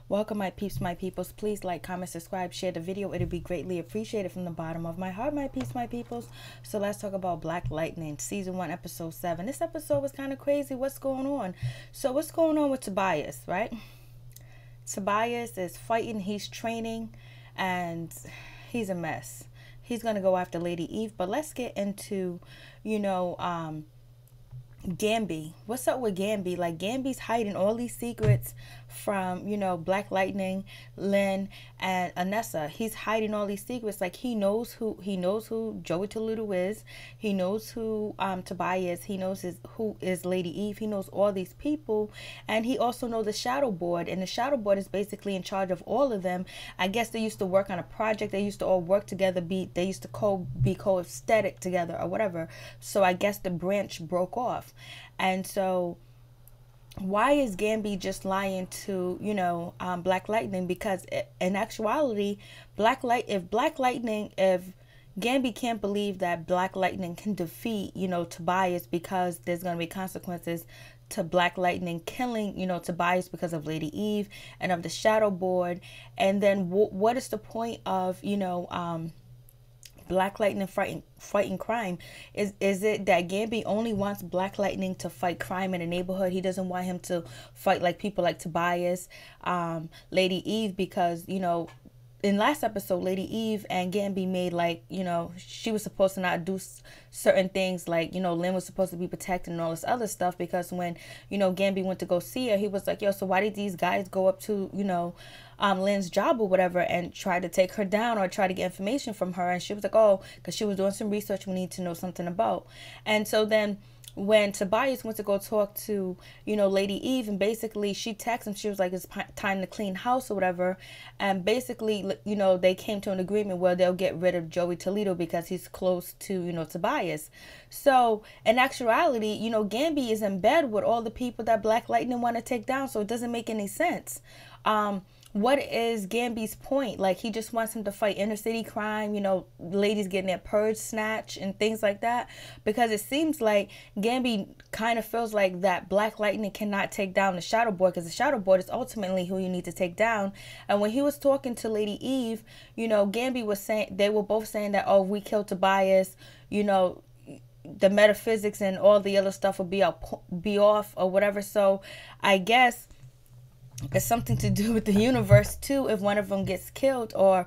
Welcome, my peeps, my peoples. Please like, comment, subscribe, share the video. It'll be greatly appreciated from the bottom of my heart, my peeps, my peoples. So let's talk about Black Lightning, season 1, episode 7. This episode was kind of crazy. What's going on? So what's going on with Tobias, right? Tobias is fighting, he's training, and he's a mess. He's gonna go after Lady Eve, but let's get into, Gambi. What's up with Gambi? Like, Gambi's hiding all these secrets from, Black Lightning, Lynn, and Anessa. He's hiding all these secrets. Like, he knows who Joey Toledo is. He knows who Tobias. He knows who is Lady Eve. He knows all these people, and he also knows the Shadow Board. And the Shadow Board is basically in charge of all of them. I guess they used to work on a project. They used to all work together. They used to be co-aesthetic together or whatever. So I guess the branch broke off. And so why is Gambi just lying to, Black Lightning? Because in actuality, if Gambi can't believe that Black Lightning can defeat, Tobias, because there's going to be consequences to Black Lightning killing, Tobias because of Lady Eve and of the Shadow Board. And then what is the point of, Black Lightning fighting crime? Is it that Gambi only wants Black Lightning to fight crime in the neighborhood? He doesn't want him to fight like people like Tobias, Lady Eve, because in last episode, Lady Eve and Gambi made, like, she was supposed to not do certain things, like, Lynn was supposed to be protected and all this other stuff, because when, Gambi went to go see her, he was like, yo, so why did these guys go up to, Lynn's job or whatever and try to take her down or try to get information from her? And she was like, oh, because she was doing some research we need to know something about. And so then when Tobias went to go talk to, Lady Eve, and basically she texted him, she was like, it's time to clean house or whatever. And basically, they came to an agreement where they'll get rid of Joey Toledo because he's close to, Tobias. So in actuality, Gambi is in bed with all the people that Black Lightning want to take down. So it doesn't make any sense. What is Gambi's point? Like, he just wants him to fight inner city crime, ladies getting their purge snatch and things like that. Because it seems like Gambi kind of feels like that Black Lightning cannot take down the Shadow Board, because the Shadow Board is ultimately who you need to take down. And when he was talking to Lady Eve, Gambi was saying, they were both saying that, oh, if we killed Tobias, the metaphysics and all the other stuff will be off or whatever. So I guess it's something to do with the universe too, if one of them gets killed, or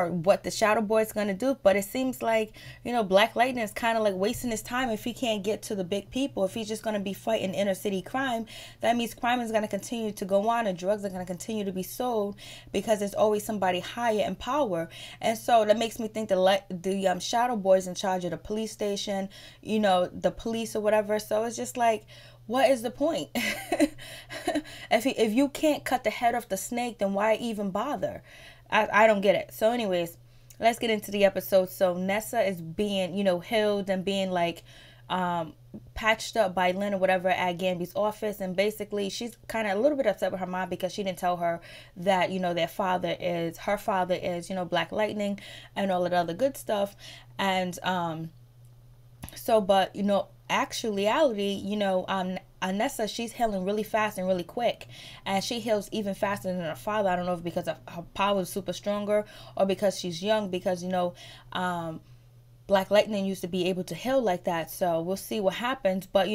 what the Shadow Boy is going to do. But it seems like, Black Lightning is kind of like wasting his time if he can't get to the big people. If he's just going to be fighting inner city crime, that means crime is going to continue to go on and drugs are going to continue to be sold, because there's always somebody higher in power. And so that makes me think the Shadow Boy is in charge of the police station, the police or whatever. So it's just like, what is the point? If you can't cut the head off the snake, then why even bother? I don't get it. So anyways, let's get into the episode. So Nessa is being, healed and being like patched up by Lynn or whatever at Gambi's office. And basically she's kind of a little bit upset with her mom because she didn't tell her that, her father is, Black Lightning and all that other good stuff. And but actuality, Anessa, she's healing really fast and really quick, and she heals even faster than her father. I don't know if because of her power is super stronger or because she's young, because Black Lightning used to be able to heal like that. So we'll see what happens. But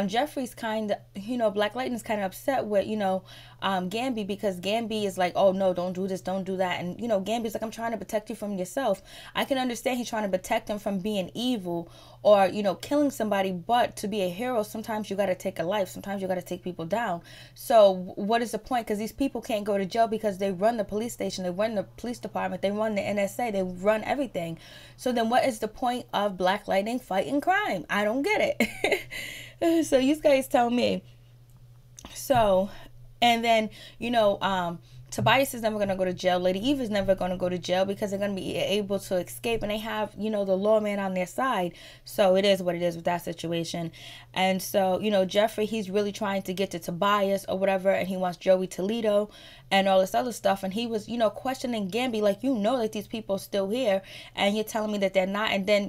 Jeffrey's kind of, Black Lightning's kind of upset with Gambi, because Gambi is like, oh no, don't do this, don't do that. And Gambi's like, I'm trying to protect you from yourself. I can understand he's trying to protect him from being evil or killing somebody, but to be a hero, sometimes you got to take a life, sometimes you got to take people down. So what is the point? Because these people can't go to jail because they run the police station, they run the police department, they run the NSA, they run everything. So then what is the point of Black Lightning fighting crime? I don't get it. So you guys tell me. So, and then Tobias is never going to go to jail. Lady Eve is never going to go to jail because they're going to be able to escape, and they have, the lawman on their side. So it is what it is with that situation. And so, Jeffrey, he's really trying to get to Tobias or whatever, and he wants Joey Toledo and all this other stuff. And he was, questioning Gambi, like, that these people are still here, and you're telling me that they're not. And then,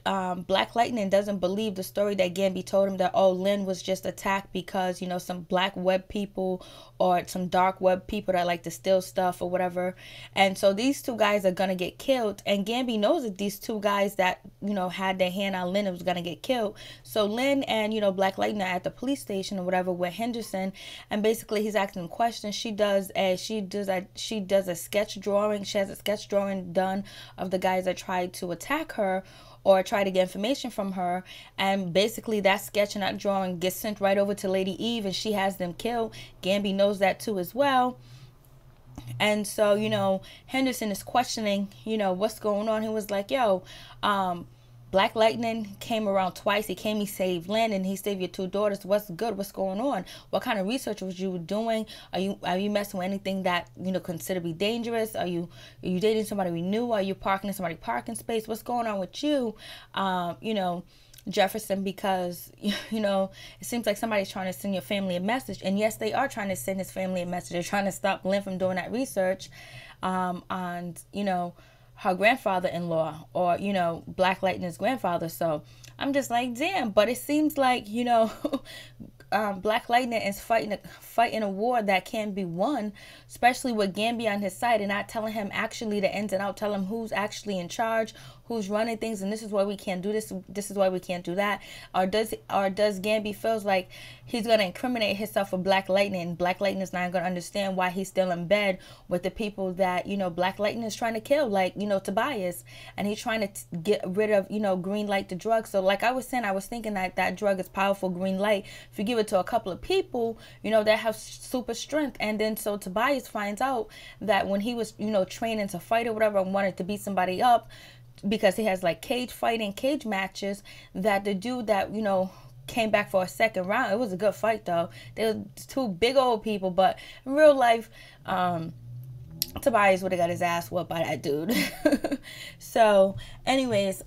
Black Lightning doesn't believe the story that Gambi told him, that, oh, Lynn was just attacked because, you know, some black web people or some dark web people that like to steal stuff or whatever. And so these two guys are going to get killed. And Gambi knows that these two guys that, you know, had their hand on Lynn was going to get killed. So Lynn and, you know, Black Lightning are at the police station or whatever with Henderson. And basically he's asking questions. She does a sketch drawing. She has a sketch drawing done of the guys that tried to attack her or try to get information from her, and basically that sketch and that drawing gets sent right over to Lady Eve, and she has them killed. Gambi knows that too as well. And so, you know, Henderson is questioning, you know, what's going on. He was like, yo, Black Lightning came around twice. He came, he saved Lynn, and he saved your two daughters. What's good? What's going on? What kind of research was you doing? Are you messing with anything that, you know, consider be dangerous? Are you dating somebody we knew? Are you parking in somebody's parking space? What's going on with you? You know, Jefferson, because, you know, it seems like somebody's trying to send your family a message. And yes, they are trying to send his family a message. They're trying to stop Lynn from doing that research on, you know, her grandfather-in-law, or, you know, Black Lightning's grandfather. So I'm just like, damn. But it seems like, you know, Black Lightning is fighting a war that can be won, especially with Gambi on his side and not telling him actually the ins and out, tell him who's actually in charge, who's running things, and this is why we can't do this, this is why we can't do that. Or does Gambi feels like he's gonna incriminate himself with Black Lightning, and Black Lightning is not gonna understand why he's still in bed with the people that, you know, Black Lightning is trying to kill, like, you know, Tobias, and he's trying to get rid of, you know, green light the drug. So like I was saying, I was thinking that that drug is powerful, green light. If you give it to a couple of people, you know, that have super strength. And then so Tobias finds out that when he was, you know, training to fight or whatever, and wanted to beat somebody up, because he has like cage matches, that the dude that, you know, came back for a second round, it was a good fight though. They were two big old people, but in real life, Tobias would have got his ass whooped by that dude. So anyways,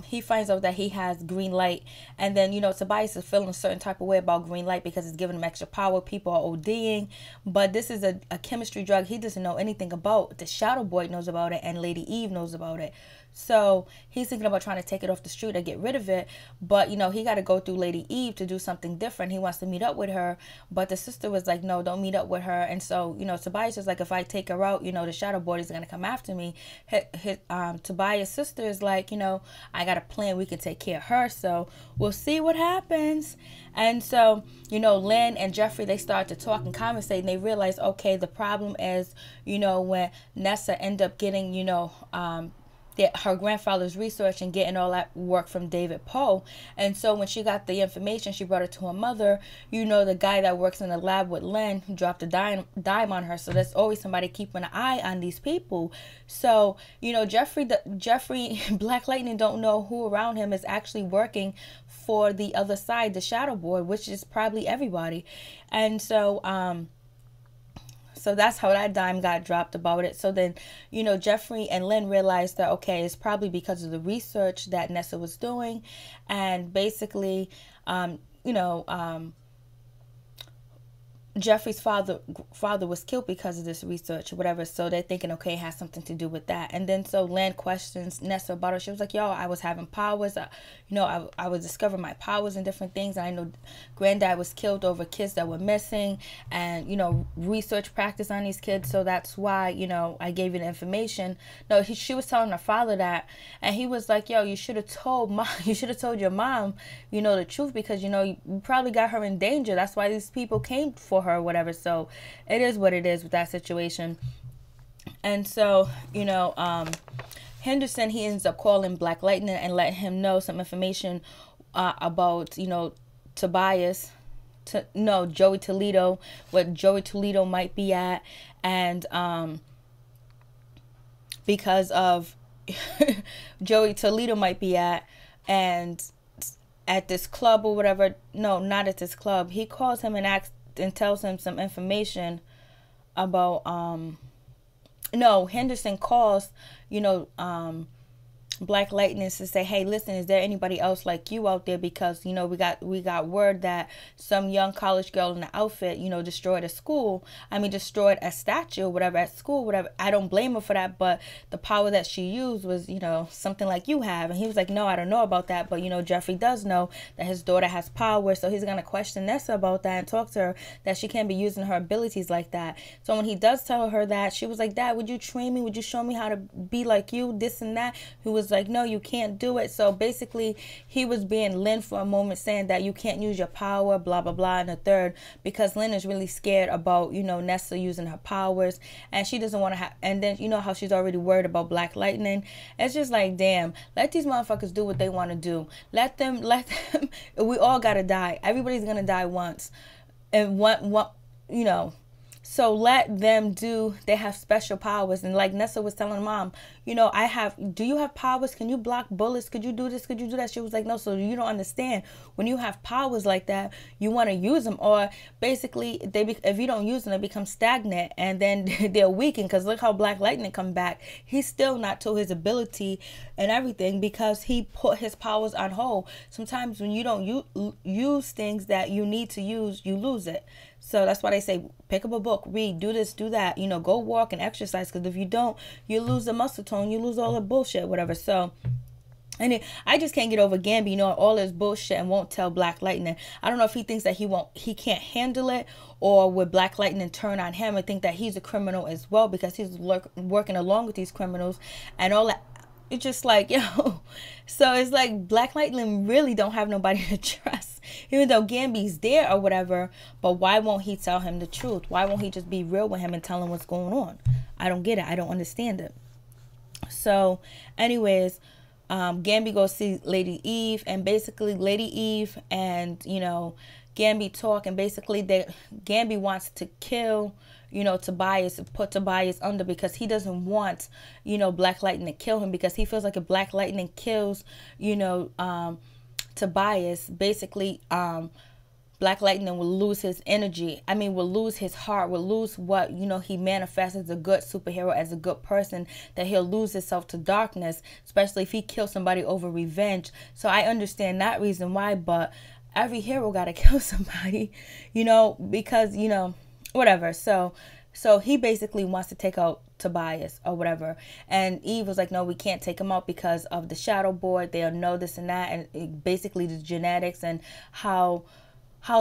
he finds out that he has green light, and then, you know, Tobias is feeling a certain type of way about green light because it's giving him extra power. People are ODing, but this is a chemistry drug he doesn't know anything about. The Shadow Boy knows about it, and Lady Eve knows about it. So he's thinking about trying to take it off the street or get rid of it. But, you know, he got to go through Lady Eve to do something different. He wants to meet up with her. But the sister was like, no, don't meet up with her. And so, you know, Tobias is like, if I take her out, you know, the Shadow Boy is going to come after me. Tobias' sister is like, you know, I got a plan. We can take care of her. So we'll see what happens. And so, you know, Lynn and Jeffrey, they start to talk and conversate, and they realize, okay, the problem is, you know, when Nessa end up getting, you know, her grandfather's research and getting all that work from David Poe. And so when she got the information, she brought it to her mother. You know, the guy that works in the lab with Lynn dropped a dime on her. So there's always somebody keeping an eye on these people. So, you know, Jeffrey Black Lightning don't know who around him is actually working for the other side, the Shadow Boy, which is probably everybody. And so, so that's how that dime got dropped about it. So then, you know, Jeffrey and Lynn realized that, okay, it's probably because of the research that Nessa was doing. And basically, you know, Jeffrey's father was killed because of this research or whatever. So they're thinking, okay, it has something to do with that. And then so Lynn questions Nessa about it. She was like, yo, I was having powers. You know, I was discovering my powers and different things. And I know Granddad was killed over kids that were missing and, you know, research practice on these kids. So that's why, you know, I gave you the information. No, she was telling her father that. And he was like, yo, you should have told your mom, you know, the truth, because, you know, you probably got her in danger. That's why these people came for her or whatever. So it is what it is with that situation. And so, you know, Henderson, he ends up calling Black Lightning and letting him know some information about, you know, Tobias, Joey Toledo, what Joey Toledo might be at. And because of Joey Toledo might be at, and at this club or whatever. No, not at this club. He calls him and asks and tells him some information about Henderson calls, you know, Black Lightning to say, hey, listen, is there anybody else like you out there? Because, you know, we got word that some young college girl in the outfit, you know, destroyed a school. I mean, destroyed a statue or whatever at school, whatever. I don't blame her for that, but the power that she used was, you know, something like you have. And he was like, no, I don't know about that. But, you know, Jeffrey does know that his daughter has power. So he's going to question Nessa about that and talk to her that she can't be using her abilities like that. So when he does tell her that, she was like, Dad, would you train me? Would you show me how to be like you? This and that. He was like, no, you can't do it. So basically he was being Lynn for a moment, saying that you can't use your power, blah blah blah, and the third, because Lynn is really scared about, you know, Nessa using her powers, and she doesn't want to have, and then you know how she's already worried about Black Lightning. It's just like, damn, let these motherfuckers do what they want to do. Let them we all gotta die. Everybody's gonna die once, and what you know. So let them do, they have special powers. And like Nessa was telling Mom, you know, do you have powers? Can you block bullets? Could you do this? Could you do that? She was like, no. So you don't understand. When you have powers like that, you want to use them. Or basically, if you don't use them, they become stagnant. And then they're weakened. Because look how Black Lightning come back. He's still not to his ability and everything because he put his powers on hold. Sometimes when you don't use things that you need to use, you lose it. So that's why they say, pick up a book, read, do this, do that, you know, go walk and exercise. Because if you don't, you lose the muscle tone, you lose all the bullshit, whatever. So, and I just can't get over Gambi, you know, all this bullshit and won't tell Black Lightning. I don't know if he thinks that he can't handle it, or would Black Lightning turn on him and think that he's a criminal as well because he's working along with these criminals and all that. It's just like, yo, so it's like Black Lightning really don't have nobody to trust, even though Gambi's there or whatever. But why won't he tell him the truth? Why won't he just be real with him and tell him what's going on? I don't get it. I don't understand it. So anyways, Gambi goes see Lady Eve, and basically Lady Eve and, you know, Gambi talk, and basically Gambi wants to kill, you know, Tobias, put Tobias under, because he doesn't want, you know, Black Lightning to kill him, because he feels like if Black Lightning kills, you know, Tobias, basically Black Lightning will lose his energy. I mean, will lose his heart, will lose what, you know, he manifests as a good superhero, as a good person, that he'll lose himself to darkness, especially if he kills somebody over revenge. So I understand that reason why, but every hero got to kill somebody, you know, because, you know, whatever. So he basically wants to take out Tobias or whatever. And Eve was like, no, we can't take him out because of the shadow board. They'll know this and that. And basically the genetics and how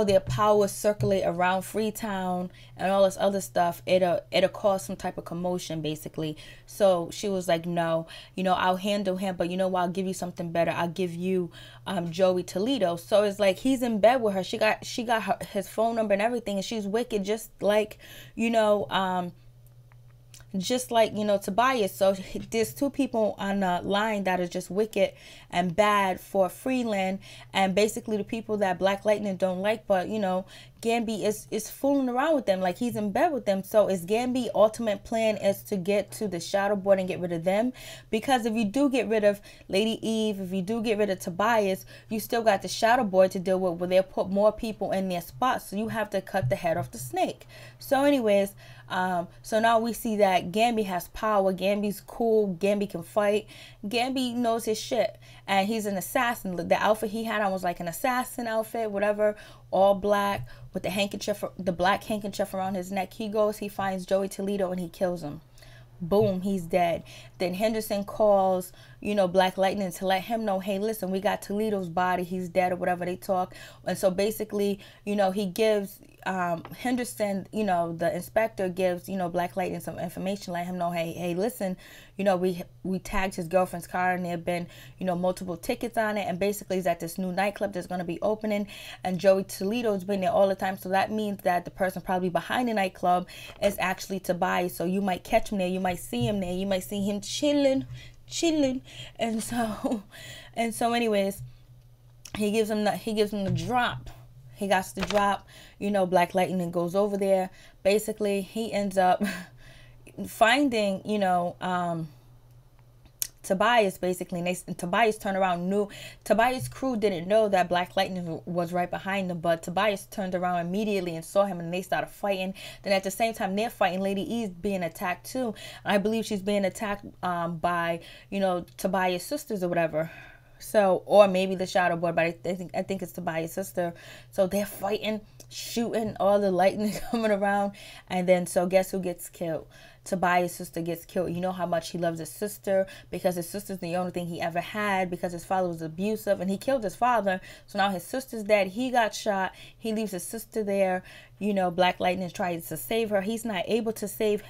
their powers circulate around Freetown and all this other stuff, it'll cause some type of commotion, basically. So she was like, no, you know, I'll handle him, but you know what, I'll give you something better. I'll give you Joey Toledo. So it's like he's in bed with her. She got his phone number and everything, and she's wicked, just like, you know, Tobias. So there's two people on the line that are just wicked and bad for Freeland, and basically the people that Black Lightning don't like. But, you know, Gambi is fooling around with them, like he's in bed with them. So is Gambi ultimate plan is to get to the shadow board and get rid of them? Because if you do get rid of Lady Eve, if you do get rid of Tobias, you still got the shadow board to deal with, where they'll put more people in their spots. So you have to cut the head off the snake. So anyways, so now we see that Gambi has power. Gambi's cool. Gambi can fight. Gambi knows his shit, and he's an assassin. The outfit he had on was like an assassin outfit, whatever, all black with the handkerchief, the black handkerchief around his neck. He goes, he finds Joey Toledo, and he kills him. Boom, he's dead. Then Henderson calls, you know, Black Lightning to let him know, hey, listen, we got Toledo's body, he's dead, or whatever they talk. And so basically, you know, he gives Henderson, you know, the inspector gives, you know, Black Lightning some information, let him know, hey, listen, you know, we tagged his girlfriend's car, and there have been, you know, multiple tickets on it, and basically it's at this new nightclub that's going to be opening, and Joey Toledo's been there all the time. So that means that the person probably behind the nightclub is actually Tobias. So you might catch him there, you might see him there, you might see him chilling, and so anyways, he gives him the drop. He got the drop, you know. Black Lightning goes over there. Basically, he ends up finding, you know, Tobias basically, and Tobias turned around, knew Tobias' crew didn't know that Black Lightning was right behind them, but Tobias turned around immediately and saw him, and they started fighting. Then at the same time they're fighting, Lady Eve being attacked too. I believe she's being attacked by, you know, Tobias' sisters or whatever. So, or maybe the shadow boy, but I think it's Tobias' sister. So they're fighting, shooting, all the lightning coming around, and then so guess who gets killed? Tobias' sister gets killed. You know how much he loves his sister, because his sister's the only thing he ever had, because his father was abusive and he killed his father. So now his sister's dead. He got shot. He leaves his sister there. You know, Black Lightning tries to save her. He's not able to save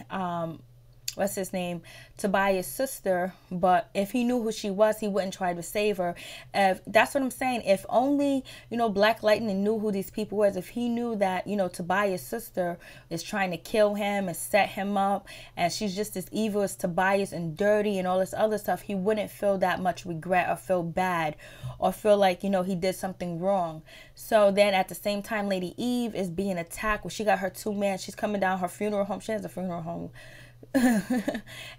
what's his name, Tobias' sister, but if he knew who she was, he wouldn't try to save her. That's what I'm saying. If only, you know, Black Lightning knew who these people was, if he knew that, you know, Tobias' sister is trying to kill him and set him up, and she's just as evil as Tobias and dirty and all this other stuff, he wouldn't feel that much regret or feel bad or feel like, you know, he did something wrong. So then at the same time, Lady Eve is being attacked. Well, she got her 2 men. She's coming down her funeral home. She has a funeral home.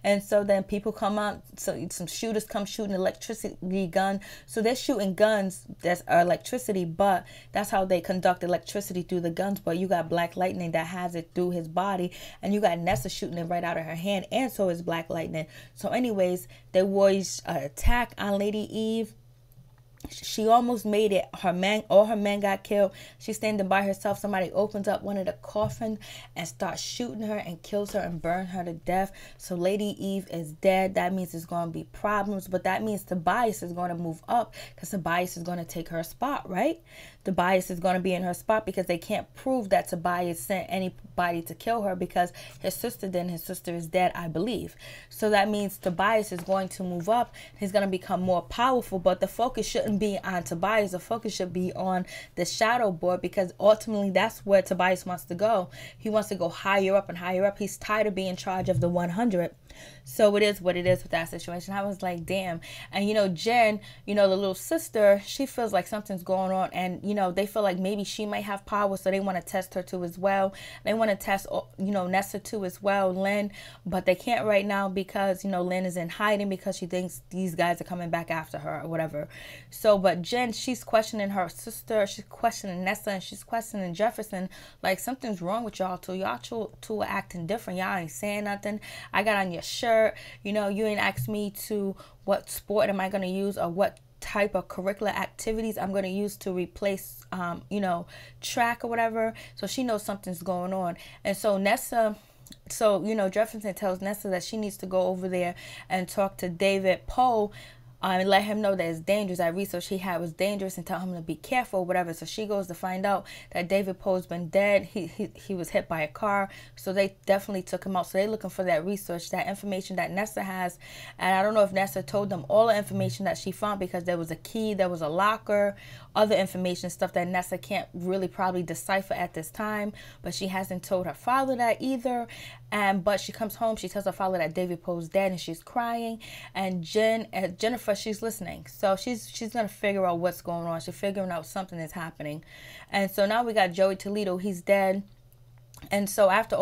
And so then people come out, so some shooters come shooting electricity gun. So they're shooting guns that's electricity, but that's how they conduct electricity, through the guns. But you got Black Lightning that has it through his body, and you got Nessa shooting it right out of her hand, and so is Black Lightning. So anyways, there was an attack on Lady Eve. She almost made it. All her men got killed. She's standing by herself. Somebody opens up one of the coffins and starts shooting her and kills her and burn her to death. So Lady Eve is dead. That means there's going to be problems, but that means Tobias is going to move up, because Tobias is going to take her spot, right? Tobias is going to be in her spot, because they can't prove that Tobias sent anybody to kill her, because his sister did, and his sister is dead, I believe. So that means Tobias is going to move up. He's going to become more powerful, but the focus shouldn't be on Tobias. The focus should be on the shadow board, because ultimately that's where Tobias wants to go. He wants to go higher up and higher up. He's tired of being in charge of the 100. So it is what it is with that situation. I was like, damn. And, you know, Jen, you know, the little sister, she feels like something's going on. And, you know, they feel like maybe she might have power, so they want to test her too as well. They want to test, you know, Nessa too as well, Lynn. But they can't right now, because, you know, Lynn is in hiding because she thinks these guys are coming back after her or whatever. So, but Jen, she's questioning her sister. She's questioning Nessa, and she's questioning Jefferson. Like, something's wrong with y'all two. Y'all two are acting different. Y'all ain't saying nothing. I got on your shirt, you know, you ain't asked me to what sport am I going to use, or what type of curricular activities I'm going to use to replace you know, track or whatever. So she knows something's going on. And so Nessa, so, you know, Jefferson tells Nessa that she needs to go over there and talk to David Poe, and let him know that it's dangerous. That research he had was dangerous, and tell him to be careful, whatever. So she goes to find out that David Poe's been dead. He was hit by a car. So they definitely took him out. So they're looking for that research, that information that Nessa has. And I don't know if Nessa told them all the information that she found, because there was a key, there was a locker, other information, stuff that Nessa can't really probably decipher at this time. But she hasn't told her father that either. But she comes home, she tells her father that David Poe's dead, and she's crying. And Jennifer, she's listening. So she's gonna figure out what's going on. She's figuring out something is happening. And so now we got Joey Toledo. He's dead. And so after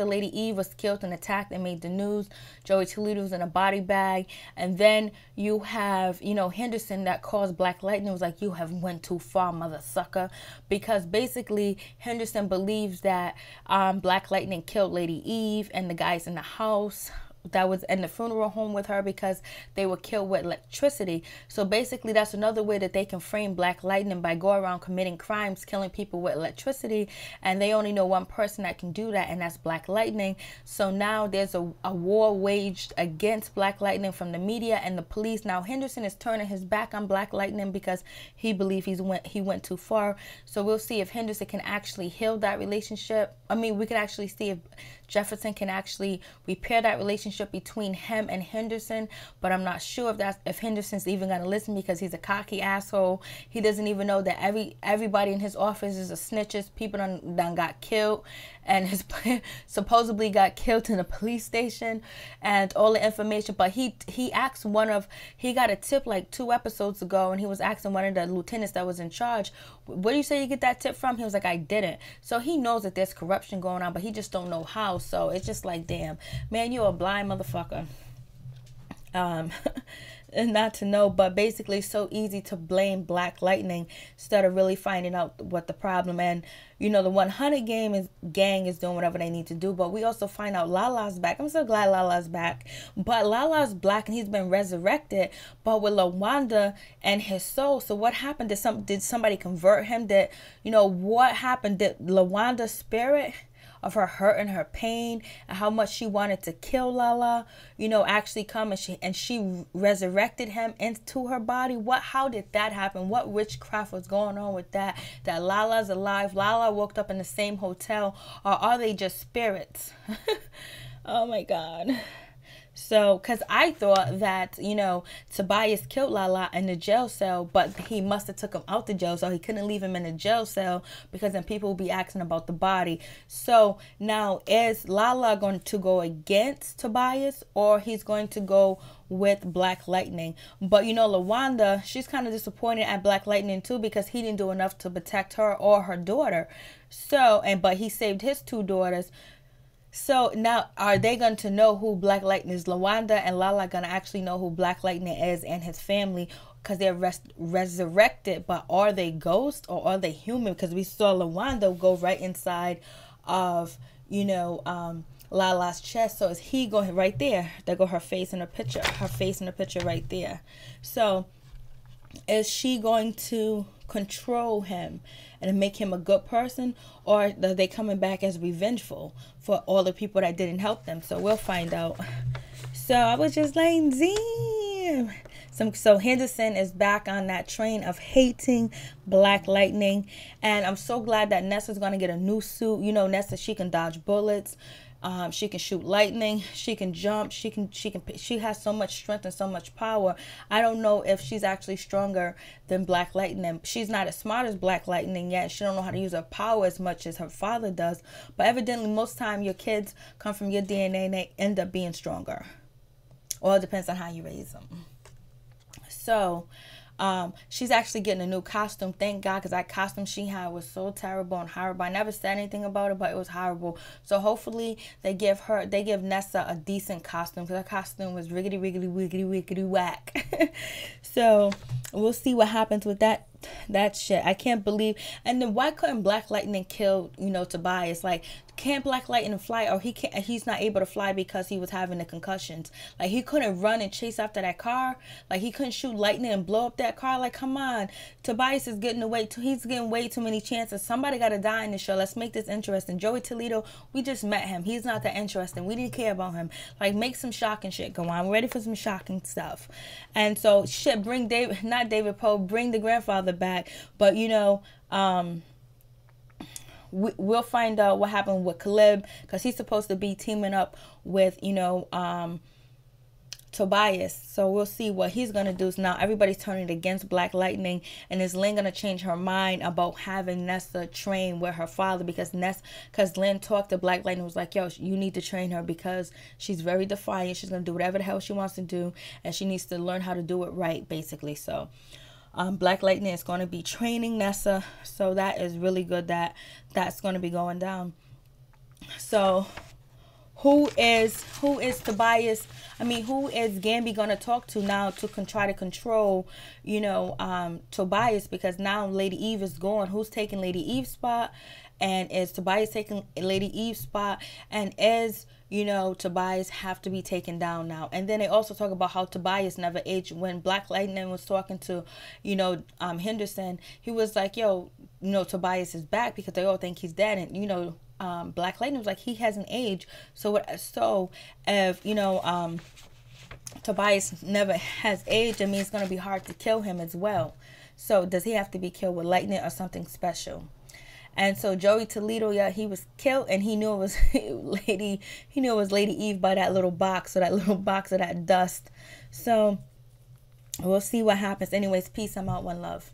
Lady Eve was killed and attacked and made the news, Joey Toledo's in a body bag. And then you have, you know, Henderson that caused Black Lightning, was like, you have went too far, mother sucker. Because basically Henderson believes that Black Lightning killed Lady Eve and the guys in the house that was in the funeral home with her, because they were killed with electricity. So basically that's another way that they can frame Black Lightning, by going around committing crimes, killing people with electricity, and they only know one person that can do that, and that's Black Lightning. So now there's a war waged against Black Lightning from the media and the police. Now Henderson is turning his back on Black Lightning because he believes he went too far. So we'll see if Henderson can actually heal that relationship. I mean, we can actually see if Jefferson can actually repair that relationship between him and Henderson, but I'm not sure if Henderson's even gonna listen, because he's a cocky asshole. He doesn't even know that everybody in his office is a snitches. People done got killed, and supposedly got killed in a police station, and all the information. But he got a tip like 2 episodes ago, and he was asking one of the lieutenants that was in charge, where do you say you get that tip from? He was like, I didn't. So he knows that there's corruption going on, but he just don't know how. So it's just like, damn, man, you're a blind motherfucker. um not to know, but basically so easy to blame Black Lightning instead of really finding out what the problem. And the 100 gang is doing whatever they need to do, but we also find out Lala's back. I'm so glad Lala's back, but Lala's black and he's been resurrected, but with Lawanda and his soul. So what happened? Did somebody convert him? What happened? Did Lawanda's spirit of her hurt and her pain and how much she wanted to kill Lala, actually come, and she resurrected him into her body? How did that happen? What witchcraft was going on with that? That Lala's alive, Lala woke up in the same hotel, or are they just spirits? Oh my God. So, because I thought that, Tobias killed Lala in the jail cell, but he must have took him out the jail cell. He couldn't leave him in the jail cell because then people will be asking about the body. So now, is Lala going to go against Tobias, or he's going to go with Black Lightning? But Lawanda, she's kind of disappointed at Black Lightning too, because he didn't do enough to protect her or her daughter. So, but he saved his two daughters. So now, are they going to know who Black Lightning is? Lawanda and Lala going to actually know who Black Lightning is and his family, because they're resurrected. But are they ghosts or are they human? Because we saw Lawanda go right inside of, Lala's chest. So is he going right there? There go her face in the picture. Her face in the picture right there. So is she going to control him and make him a good person, or are they coming back as revengeful for all the people that didn't help them? So we'll find out. So I was just like, damn. So Henderson is back on that train of hating Black Lightning, and I'm so glad that Nessa's gonna get a new suit. Nessa, she can dodge bullets. She can shoot lightning. She can jump. She has so much strength and so much power. I don't know if she's actually stronger than Black Lightning. She's not as smart as Black Lightning yet. She don't know how to use her power as much as her father does. But evidently, most time your kids come from your DNA and they end up being stronger. Or it depends on how you raise them. So, she's actually getting a new costume, thank God, because that costume she had was so terrible and horrible. I never said anything about it, but it was horrible. So hopefully they give Nessa a decent costume, because her costume was riggedy wiggedy wiggedy wiggedy whack. So we'll see what happens with that shit. I can't believe. And then why couldn't Black Lightning kill Tobias? Like, can't Black Lightning fly? Or he's not able to fly because he was having the concussions. Like, he couldn't run and chase after that car. Like, he couldn't shoot lightning and blow up that car. Like, come on. Tobias is he's getting way too many chances. Somebody got to die in the show. Let's make this interesting. Joey Toledo, we just met him. He's not that interesting. We didn't care about him. Like, make some shocking shit go on. We're ready for some shocking stuff. And so, shit, bring not David Poe, bring the grandfather back. But, we'll find out what happened with Caleb, because he's supposed to be teaming up with, Tobias. So we'll see what he's going to do. So now everybody's turning against Black Lightning, and is Lynn going to change her mind about having Nessa train with her father? Because Lynn talked to Black Lightning, was like, yo, you need to train her because she's very defiant. She's going to do whatever the hell she wants to do, and she needs to learn how to do it right, basically. So Black Lightning is going to be training Nessa. So that is really good that's going to be going down. So who is Tobias? Who is Gambi going to talk to now to try to control, Tobias? Because now Lady Eve is gone. Who's taking Lady Eve's spot? And is Tobias taking Lady Eve's spot? And is, Tobias have to be taken down now? And then they also talk about how Tobias never aged. When Black Lightning was talking to, Henderson, he was like, yo, Tobias is back, because they all think he's dead. And, Black Lightning was like, he hasn't aged. So if Tobias never has aged, it means it's going to be hard to kill him as well. So does he have to be killed with lightning or something special? And so Joey Toledo, yeah, he was killed, and he knew it was Lady Eve by that little box, or that little box of that dust. So we'll see what happens. Anyways, peace. I'm out. One love.